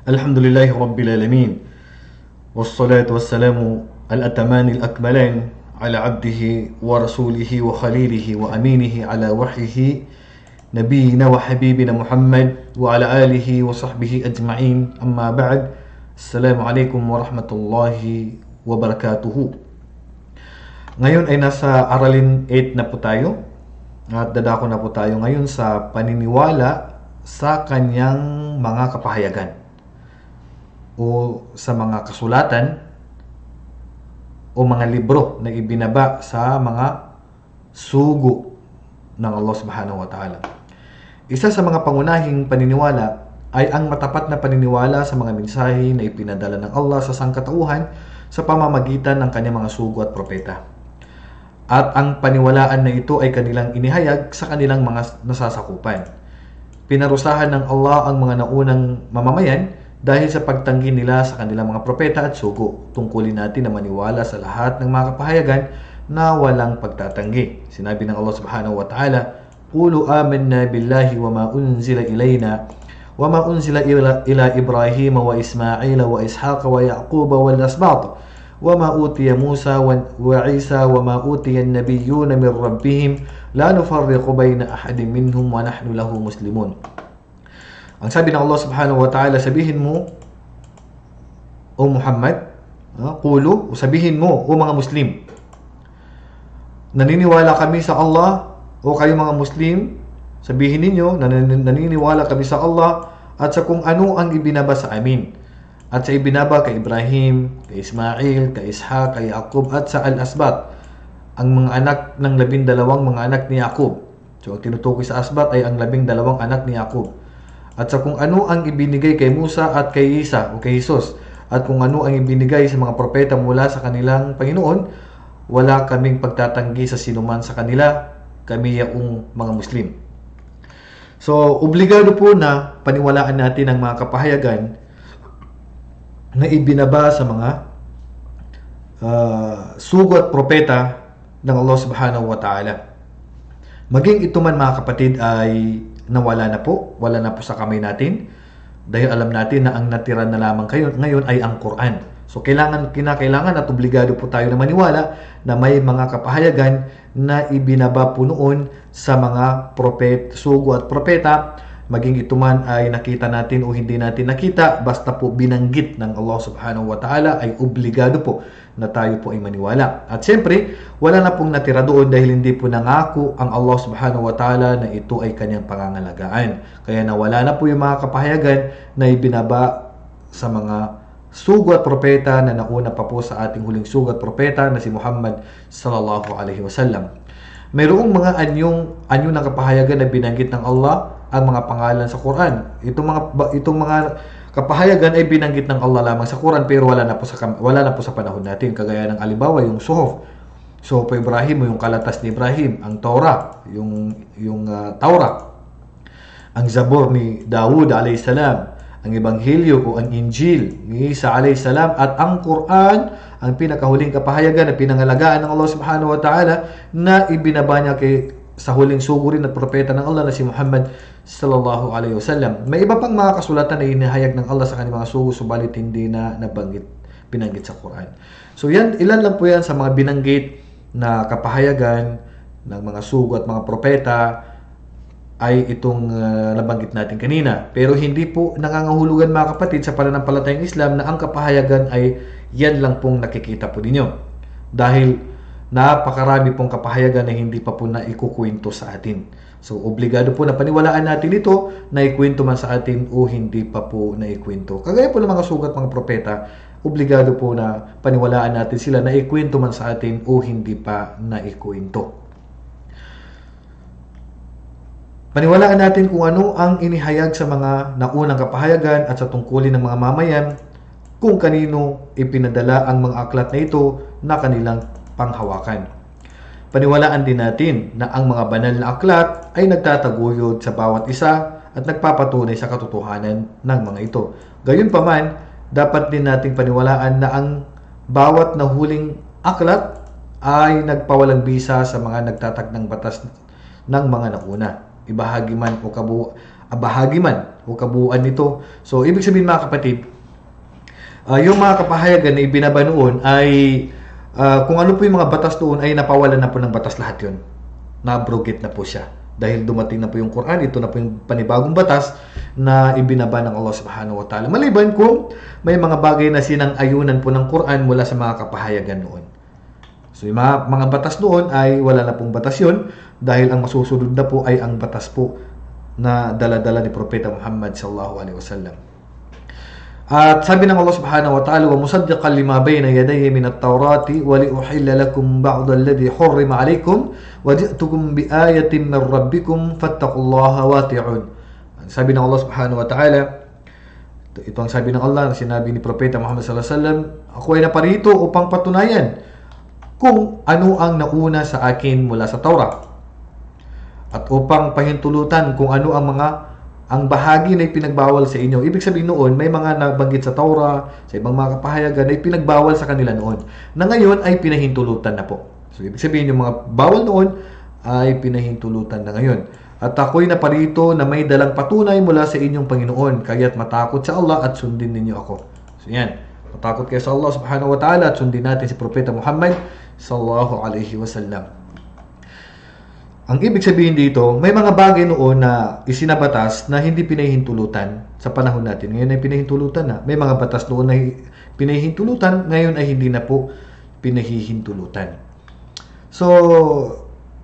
الحمد لله رب العالمين والصلاة والسلام الأتمان الأكملان على عبده ورسوله وخليله وأمينه على وحيه نبينا وحبيبنا محمد وعلى آله وصحبه أجمعين. أما بعد، السلام عليكم ورحمة الله وبركاته. Ngayon ay nasa Aralin 8 na po tayo at dadako na po tayo ngayon sa paniniwala sa kanyang mga kapahayagan o sa mga kasulatan o mga libro na ibinaba sa mga sugo ng Allah Subhanahu wa Ta'ala. Isa sa mga pangunahing paniniwala ay ang matapat na paniniwala sa mga mensahe na ipinadala ng Allah sa sangkatauhan sa pamamagitan ng kanyang mga sugo at propeta. At ang paniwalaan na ito ay kanilang inihayag sa kanilang mga nasasakupan. Pinarusahan ng Allah ang mga naunang mamamayan dahil sa pagtanggi nila sa kanilang mga propeta at sugo. Tungkulin natin na maniwala sa lahat ng mga kapahayagan na walang pagtatanggi. Sinabi ng Allah Subhanahu wa Ta'ala, "Qulu amanna billahi wa ma unzila ilayna wa ma unzila ila Ibrahim wa Ismail wa Ishaq wa Yaqub wal asbat wa ma utiya Musa wa Isa wa ma utiya an-nabiyyuna min rabbihim la nufarriqu bayna ahadin minhum wa nahnu lahu muslimun." Ang sabi ng Allah Subhanahu wa Ta'ala, sabihin mo, O Muhammad, qulu, sabihin mo, O mga Muslim, naniniwala kami sa Allah, o kayo mga Muslim, sabihin ninyo, naniniwala kami sa Allah at sa kung ano ang ibinaba sa amin. At sa ibinaba kay Ibrahim, kay Ismail, kay Ishaq, kay Yaqub at sa Al-Asbat, ang mga anak ng 12 mga anak ni Yaqub. So ang tinutukoy sa Asbat ay ang 12 anak ni Yaqub. At sa kung ano ang ibinigay kay Musa at kay Isa o kay Jesus, at kung ano ang ibinigay sa mga propeta mula sa kanilang Panginoon, wala kaming pagtatanggi sa sinuman sa kanila, kami yaong mga Muslim. So, obligado po na paniwalaan natin ang mga kapahayagan na ibinaba sa mga sugo at propeta ng Allah Subhanahu wa Ta'ala. Maging ito man mga kapatid ay nawala na po, wala na po sa kamay natin dahil alam natin na ang natira na lamang ngayon ay ang Quran. So kinakailangan at obligado po tayo na maniwala na may mga kapahayagan na ibinaba po noon sa mga sugo at propeta, maging ito man ay nakita natin o hindi natin nakita, basta po binanggit ng Allah Subhanahu wa Ta'ala ay obligado po na tayo po ay maniwala. At siyempre, wala na pong natira doon dahil hindi po nangako ang Allah Subhanahu wa Ta'ala na ito ay kanyang pangangalagaan. Kaya nawala na po yung mga kapahayagan na ibinaba sa mga sugo at propeta na nauna pa po sa ating huling sugo at propeta na si Muhammad sallallahu alaihi wasallam. Mayroong mga anyo ng kapahayagan na binanggit ng Allah ang mga pangalan sa Quran. Itong mga kapahayagan ay binanggit ng Allah lamang sa Quran pero wala na po sa panahon natin. Kagaya ng alimbawa yung Suhuf Ibrahim, yung kalatas ni Ibrahim, ang Torah, yung Taurah, ang Zabur ni Dawud alayhis salam, ang Ebanghelyo o ang Injil ni Isa alayhis salam, at ang Quran, ang pinakahuling kapahayagan na pinangalagaan ng Allah Subhanahu wa Ta'ala na ibinaba niya sa huling sugo rin at propeta ng Allah na si Muhammad sallallahu alaihi wasallam. May iba pang mga kasulatan na inihayag ng Allah sa kanyang mga sugo, subalit hindi na binanggit sa Quran. So ilan lang po yan sa mga binanggit na kapahayagan ng mga sugo at mga propeta ay itong nabanggit natin kanina. Pero hindi po nangangahulugan mga kapatid sa pananampalatayang Islam na ang kapahayagan ay yan lang pong nakikita po ninyo. Dahil napakarami pong kapahayagan na hindi pa po na ikukwento sa atin. So, obligado po na paniwalaan natin ito na ikwento man sa atin o hindi pa po na ikwento. Kagaya po ng mga sugat, mga propeta, obligado po na paniwalaan natin sila na ikwento man sa atin o hindi pa na ikwento. Paniwalaan natin kung ano ang inihayag sa mga naunang kapahayagan at sa tungkulin ng mga mamayan, kung kanino ipinadala ang mga aklat na ito na kanilang panghawakan. Paniwalaan din natin na ang mga banal na aklat ay nagtataguyod sa bawat isa at nagpapatunay sa katotohanan ng mga ito. Gayunpaman, dapat din nating paniwalaan na ang bawat nahuling aklat ay nagpawalang bisa sa mga nagtatag ng batas ng mga nauna. Ibahagi man o bahagi man o kabuuan nito. So, ibig sabihin mga kapatid, yung mga kapahayagan na ibinaba noon ay kung ano po yung mga batas doon ay napawalan na po ng batas lahat yun. Na-abrogate na po siya. Dahil dumating na po yung Quran, ito na po yung panibagong batas na ibinaba ng Allah subhanahu wa ta'ala. Maliban kung may mga bagay na sinang-ayunan po ng Quran mula sa mga kapahayagan noon. So yung mga batas noon ay wala na pong batas yun dahil ang masusunod na po ay ang batas po na dala-dala ni Propeta Muhammad sallallahu alaihi wasallam. At sabi ng Allah subhanahu wa ta'ala, wa musaddiqan lima bayna yadayya min at-taurati wa liuhilla lakum ba'da alladhi hurrima alaykum wa ji'tukum bi ayatin min rabbikum fattaqullaha wati'un. Sabi ng Allah subhanahu wa ta'ala, ito ang sabi ng Allah, sinabi ni Propeta Muhammad sallallahu alaihi wasallam, ako ay naparito upang patunayan kung ano ang nauna sa akin mula sa Taurat at upang pahintulutan kung ano ang bahagi na ipinagbawal sa inyo. Ibig sabihin noon, may mga nabanggit sa Torah, sa ibang mga kapahayagan na ipinagbawal sa kanila noon. Na ngayon ay pinahintulutan na po. So, ibig sabihin yung mga bawal noon ay pinahintulutan na ngayon. At ako'y naparito na may dalang patunay mula sa inyong Panginoon, kaya't matakot sa Allah at sundin ninyo ako. So, yan. Matakot kayo sa Allah subhanahu wa ta'ala at sundin natin si Propeta Muhammad sallallahu alaihi wasallam. Ang ibig sabihin dito, may mga bagay noon na isinabatas na hindi pinahintulutan sa panahon natin. Ngayon ay pinahintulutan na. May mga batas noon na pinahintulutan, ngayon ay hindi na po pinahihintulutan. So,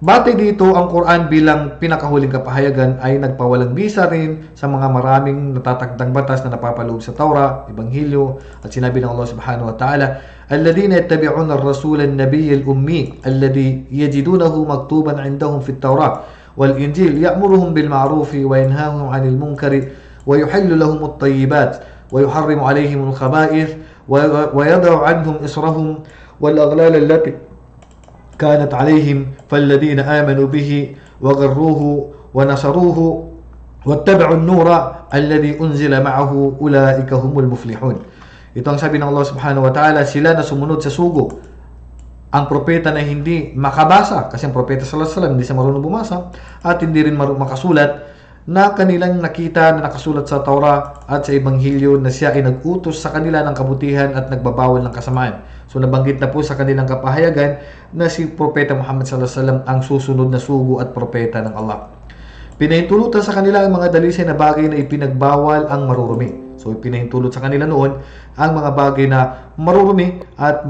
batay dito, ang Quran bilang pinakahuling kapahayagan ay nagpawalang bisa rin sa mga maraming natatagdang batas na napapaloob sa Taura, Ebanghelyo, at sinabi ng Allah subhanahu wa ta'ala, الذين يتبعون الرسول النبي الأمي الذي يجدونه مكتوبا عندهم في التوراة والإنجيل يأمرهم بالمعروف وينهاهم عن المنكر ويحل لهم الطيبات ويحرم عليهم الخبائث ويضع عنهم إصرهم والأغلال التي كانت عليهم فالذين آمنوا به وغروه ونصروه واتبعوا النور الذي أنزل معه أولئك هم المفلحون. Ito ang sabi ng Allah subhanahu wa ta'ala, sila na sumunod sa sugo. Ang propeta na hindi makabasa, kasi ang propeta sallallahu alaihi wasallam hindi siya marunong bumasa, at hindi rin makasulat, na kanilang nakita na nakasulat sa Taura at sa Ebanghelyo na siya ay nag-utos sa kanila ng kabutihan at nagbabawal ng kasamaan. So nabanggit na po sa kanilang kapahayagan na si Propeta Muhammad sallallahu alaihi wasallam ang susunod na sugo at propeta ng Allah. Pinahintulutan sa kanila ang mga dalisay na bagay na ipinagbawal ang marurumi. So pinahintulot sa kanila noon ang mga bagay na marurumi at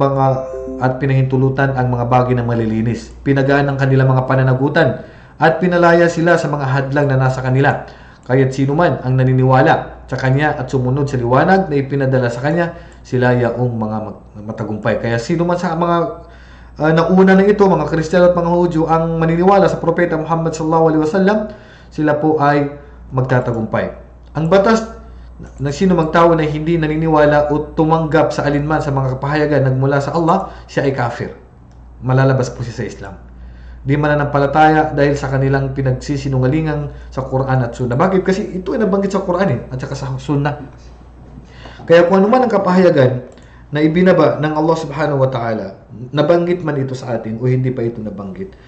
pinahintulutan ang mga bagay na malilinis. Pinagaan ang kanilang mga pananagutan at pinalaya sila sa mga hadlang na nasa kanila. Kaya't sino man ang naniniwala sa kanya at sumunod sa liwanag na ipinadala sa kanya, sila yaong mga matagumpay. Kaya sino man sa mga nauna na ito, mga Kristiyano at mga Hudyo, ang maniniwala sa Propeta Muhammad sallallahu alaihi wasallam, sila po ay magtatagumpay. Ang batas na sino magtao na hindi naniniwala o tumanggap sa alinman sa mga kapahayagan nagmula sa Allah, siya ay kafir. Malalabas po siya sa Islam. Di mananampalataya dahil sa kanilang pinagsisinungalingan sa Quran at Sunnah. Bakit? Kasi ito ay nabanggit sa Quran at saka sa Sunnah. Kaya kung ano man ang kapahayagan na ibinaba ng Allah subhanahu wa ta'ala, nabanggit man ito sa atin o hindi pa ito nabanggit,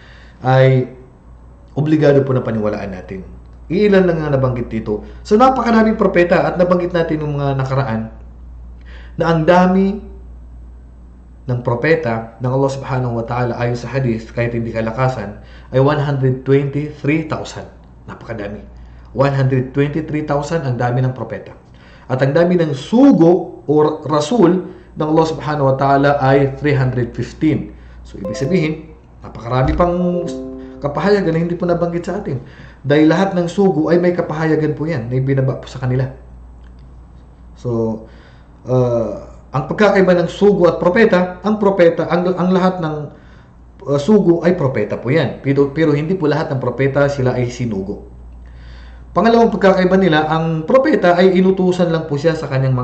ay obligado po na paniwalaan natin. Iilan lang ang nabanggit dito. So napakaraming propeta at nabanggit natin ng mga nakaraan na ang dami ng propeta ng Allah subhanahu wa ta'ala ayon sa hadith, kahit hindi kalakasan, ay 123,000. Napakadami. 123,000 ang dami ng propeta. At ang dami ng sugo o rasul ng Allah subhanahu wa ta'ala ay 315. So ibig sabihin, napakarami pang kapahayagan na hindi po nabanggit sa atin. Dahil lahat ng sugo ay may kapahayagan po yan na ibinaba po sa kanila. So, ang pagkakaiba ng sugo at propeta, ang lahat ng sugo ay propeta po yan. Pero hindi po lahat ng propeta sila ay sinugo. Pangalawang pagkakaiba nila, ang propeta ay inutusan lang po siya sa kanyang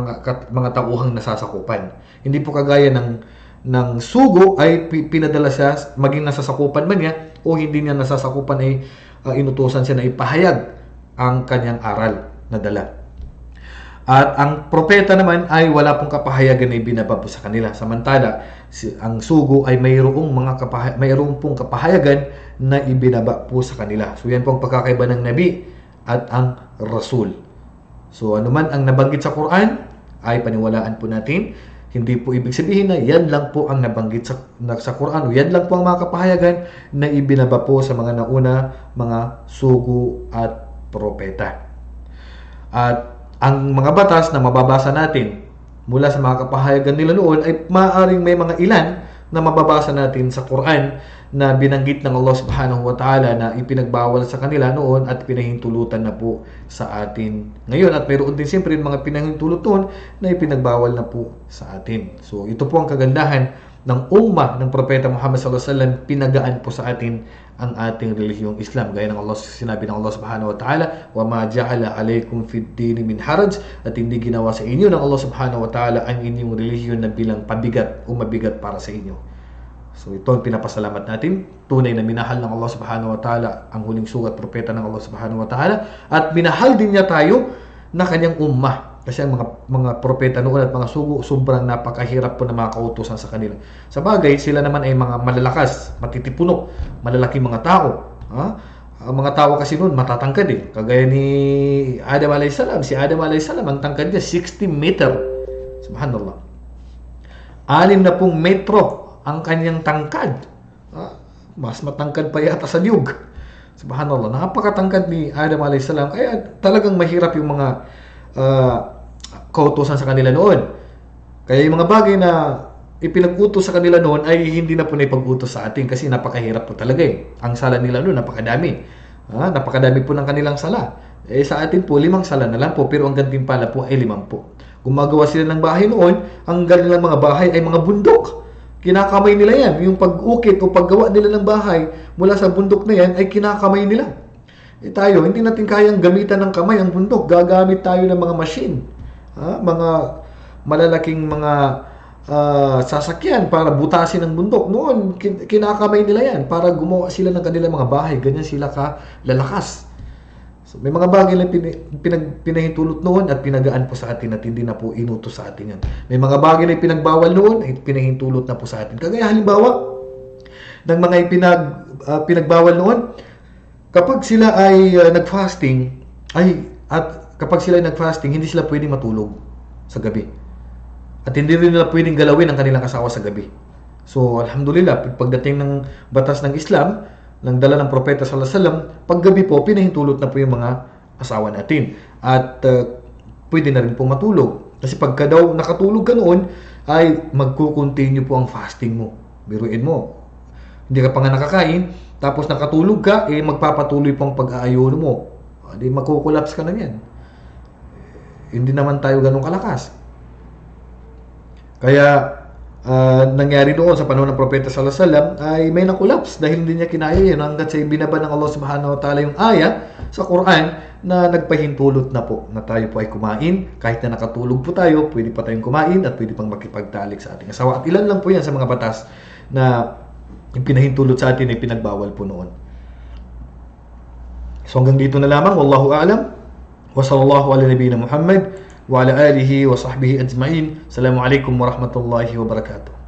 mga tauhang nasasakupan. Hindi po kagaya ng sugo ay pinadala siya, maging nasasakupan man niya o hindi niya nasasakupan ay inutusan siya na ipahayag ang kanyang aral na dala. At ang propeta naman ay wala pong kapahayagan na ibinaba po sa kanila. Samantala, ang sugo ay mayroong pong kapahayagan na ibinaba po sa kanila. So yan pong pagkakaiba ng nabi at ang Rasul. So anuman ang nabanggit sa Quran ay paniwalaan po natin. Hindi po ibig sabihin na yan lang po ang nabanggit sa Quran o yan lang po ang mga kapahayagan na ibinaba po sa mga nauna mga sugo at propeta. At ang mga batas na mababasa natin mula sa mga kapahayagan nila noon ay maaaring may mga ilan na mababasa natin sa Quran na binanggit ng Allah Subhanahu wa Ta'ala na ipinagbawal sa kanila noon at pinahintulutan na po sa atin ngayon. At mayroon din siyempre mga pinahintulot noon na ipinagbawal na po sa atin. So ito po ang kagandahan ng ummah ng Propeta Muhammad sallallahu alaihi wasallam, pinagaan po sa atin ang ating relihiyong Islam. Gaya ng Allah, sinabi ng Allah Subhanahu wa Ta'ala, "Wa ma ja'ala alaykum fid din min haraj," at hindi ginawa sa inyo ng Allah Subhanahu wa Ta'ala ang inyong relihiyon na bilang pabigat o mabigat para sa inyo. So ito ang pinapasalamat natin. Tunay na minahal ng Allah Subhanahu wa Ta'ala ang huling sugat propeta ng Allah Subhanahu wa Ta'ala, at minahal din niya tayo na kanyang ummah. Kasi ang mga propeta noon at mga sugo, sobrang napakahirap po na mga kautusan sa kanila. Sa bagay, sila naman ay mga malalakas, matitipuno, malalaking mga tao. Ang mga tao kasi noon matatangkad eh. Kagaya ni Adam alayhis salam. Si Adam alayhis salam, ang tangkad niya 60 meter. Subhanallah. 60 metro ang kanyang tangkad. Mas matangkad pa yata sa niyog. Subhanallah. Napakatangkad ni Adam alayhis salam. Kaya talagang mahirap yung mga kautusan sa kanila noon. Kaya yung mga bagay na ipinag-utos sa kanila noon ay hindi na po naipag-utos sa atin kasi napakahirap po talaga eh. Ang sala nila noon, napakadami. Napakadami po ng kanilang sala. Sa atin po, 5 sala na lang po, pero ang gantimpala po ay 50. Gumagawa sila ng bahay noon, ang kanilang mga bahay ay mga bundok. Kinakamay nila yan. Yung pag-ukit o paggawa nila ng bahay mula sa bundok na yan ay kinakamay nila. Tayo, hindi natin kayang gamitan ng kamay ang bundok. Gagamit tayo ng mga machine. Mga malalaking mga sasakyan para butasin ang bundok. Noon, kinakamay nila yan para gumawa sila ng kanilang mga bahay. Ganyan sila lalakas. So, may mga bagay na pinahintulot noon at pinagaan po sa atin at hindi na po inutos sa atin yan. May mga bagay na pinagbawal noon at pinahintulot na po sa atin. Kagaya halimbawa, ng mga pinagbawal noon, kapag sila ay nag-fasting, kapag sila ay nag-fasting, hindi sila pwedeng matulog sa gabi. At hindi rin nila pwedeng galawin ang kanilang asawa sa gabi. So, alhamdulillah, pagdating ng batas ng Islam, ng dala ng Propeta sallallahu alaihi wasallam, paggabi po, pinahintulot na po yung mga asawa natin. At pwede na rin po matulog. Kasi pagka daw nakatulog ka noon, ay magkukontinue po ang fasting mo. Biruin mo. Hindi ka pa nga nakakain, tapos nakatulog ka, magpapatuloy pang pag-aayuno mo. Di magkukulaps ka na yan. Hindi naman tayo ganun kalakas. Kaya, nangyari doon sa panahon ng Propeta sallallahu alaihi wasallam ay may nakulaps dahil hindi niya kinaya yun hanggat sa ibinaba ng Allah Subhanahu wa Ta'ala yung aya sa Quran na nagpahintulot na po na tayo po ay kumain. Kahit na nakatulog po tayo, pwede pa tayong kumain at pwede pang makipagtalik sa ating asawa. At ilan lang po yan sa mga batas na yung pinahintulot sa atin ay pinagbawal po noon. So hanggang dito na lamang. Wallahu a'lam. Wa sallallahu ala nabiyyina Muhammad wa ala alihi wa sahbihi ajma'in. Assalamualaikum warahmatullahi wabarakatuh.